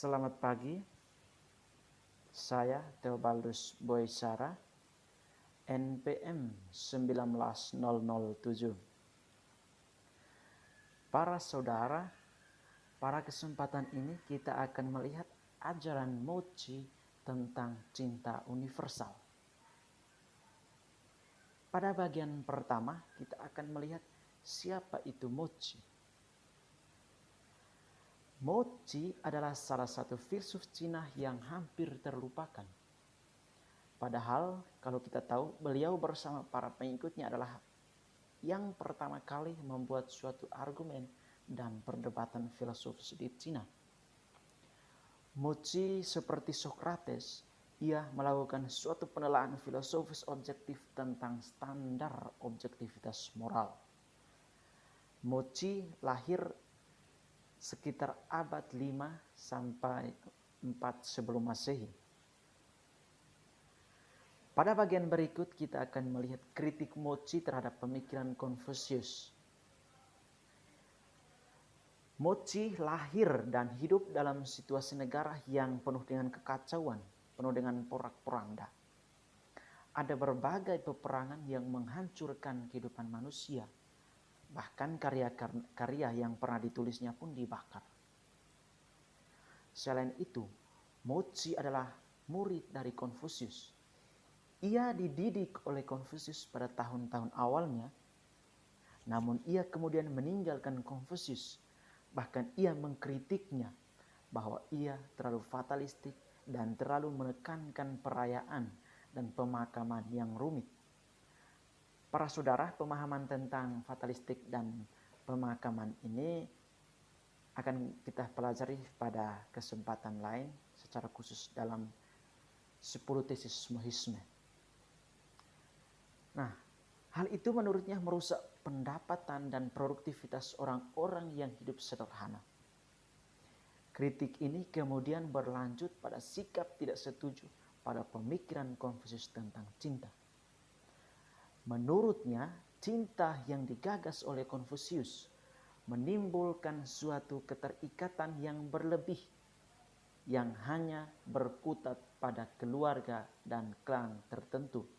Selamat pagi, saya Theobaldus Boysara, NPM 19007. Para saudara, pada kesempatan ini kita akan melihat ajaran Mochi tentang cinta universal. Pada bagian pertama, kita akan melihat siapa itu Mochi. Mochi adalah salah satu filsuf Cina yang hampir terlupakan. Padahal kalau kita tahu beliau bersama para pengikutnya adalah yang pertama kali membuat suatu argumen dan perdebatan filosofis di Cina. Mochi seperti Socrates, ia melakukan suatu penelaahan filosofis objektif tentang standar objektivitas moral. Mochi lahir sekitar abad 5 sampai 4 sebelum Masehi. Pada bagian berikut kita akan melihat kritik Mochi terhadap pemikiran Konfusius. Mochi lahir dan hidup dalam situasi negara yang penuh dengan kekacauan, penuh dengan porak-poranda. Ada berbagai peperangan yang menghancurkan kehidupan manusia. Bahkan karya-karya yang pernah ditulisnya pun dibakar. Selain itu, Mochi adalah murid dari Konfusius. Ia dididik oleh Konfusius pada tahun-tahun awalnya, namun ia kemudian meninggalkan Konfusius. Bahkan ia mengkritiknya bahwa ia terlalu fatalistik dan terlalu menekankan perayaan dan pemakaman yang rumit. Para saudara, pemahaman tentang fatalistik dan pemakaman ini akan kita pelajari pada kesempatan lain secara khusus dalam 10 tesis mohisme. Nah, hal itu menurutnya merusak pendapatan dan produktivitas orang-orang yang hidup sederhana. Kritik ini kemudian berlanjut pada sikap tidak setuju pada pemikiran Konfusius tentang cinta. Menurutnya, cinta yang digagas oleh Konfusius menimbulkan suatu keterikatan yang berlebih yang hanya berkutat pada keluarga dan klan tertentu.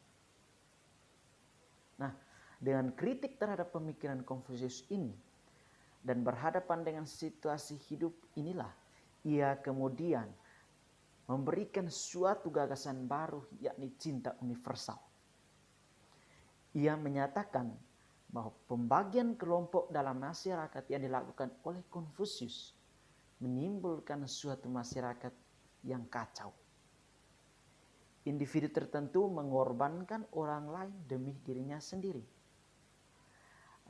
Nah, dengan kritik terhadap pemikiran Konfusius ini dan berhadapan dengan situasi hidup inilah ia kemudian memberikan suatu gagasan baru, yakni cinta universal. Ia menyatakan bahwa pembagian kelompok dalam masyarakat yang dilakukan oleh Konfusius menimbulkan suatu masyarakat yang kacau. Individu tertentu mengorbankan orang lain demi dirinya sendiri.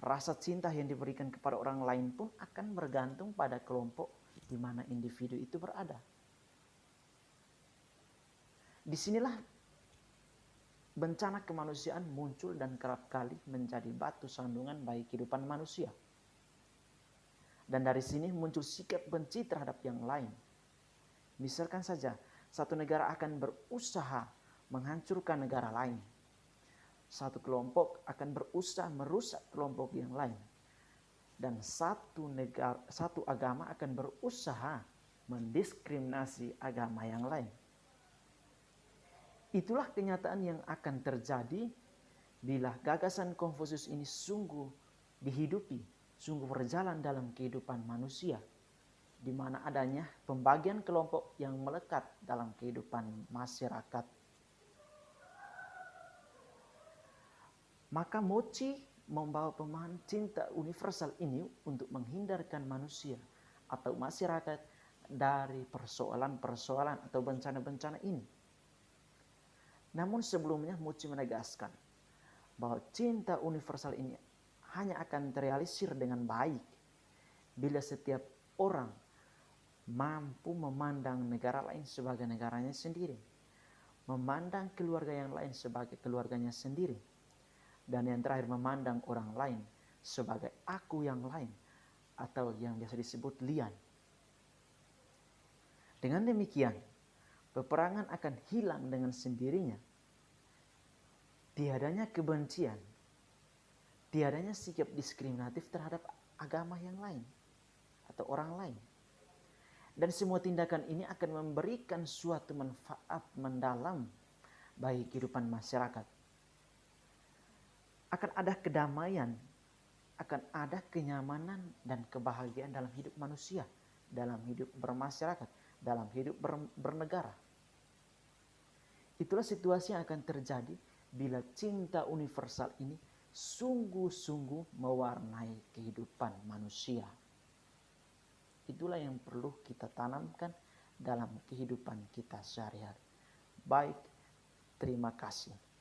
Rasa cinta yang diberikan kepada orang lain pun akan bergantung pada kelompok di mana individu itu berada. Disinilah bencana kemanusiaan muncul dan kerap kali menjadi batu sandungan bagi kehidupan manusia. Dan dari sini muncul sikap benci terhadap yang lain. Misalkan saja, satu negara akan berusaha menghancurkan negara lain. Satu kelompok akan berusaha merusak kelompok yang lain. Dan satu agama akan berusaha mendiskriminasi agama yang lain. Itulah kenyataan yang akan terjadi bila gagasan Konfusius ini sungguh dihidupi, sungguh berjalan dalam kehidupan manusia, di mana adanya pembagian kelompok yang melekat dalam kehidupan masyarakat. Maka Mochi membawa pemahaman cinta universal ini untuk menghindarkan manusia atau masyarakat dari persoalan-persoalan atau bencana-bencana ini. Namun sebelumnya Mochi menegaskan bahwa cinta universal ini hanya akan terrealisir dengan baik bila setiap orang mampu memandang negara lain sebagai negaranya sendiri, memandang keluarga yang lain sebagai keluarganya sendiri, dan yang terakhir memandang orang lain sebagai aku yang lain atau yang biasa disebut lian. Dengan demikian, peperangan akan hilang dengan sendirinya. Tiadanya kebencian, tiadanya sikap diskriminatif terhadap agama yang lain atau orang lain. Dan semua tindakan ini akan memberikan suatu manfaat mendalam bagi kehidupan masyarakat. Akan ada kedamaian, akan ada kenyamanan dan kebahagiaan dalam hidup manusia, dalam hidup bermasyarakat, dalam hidup bernegara. Itulah situasi yang akan terjadi bila cinta universal ini sungguh-sungguh mewarnai kehidupan manusia. Itulah yang perlu kita tanamkan dalam kehidupan kita sehari-hari. Baik, terima kasih.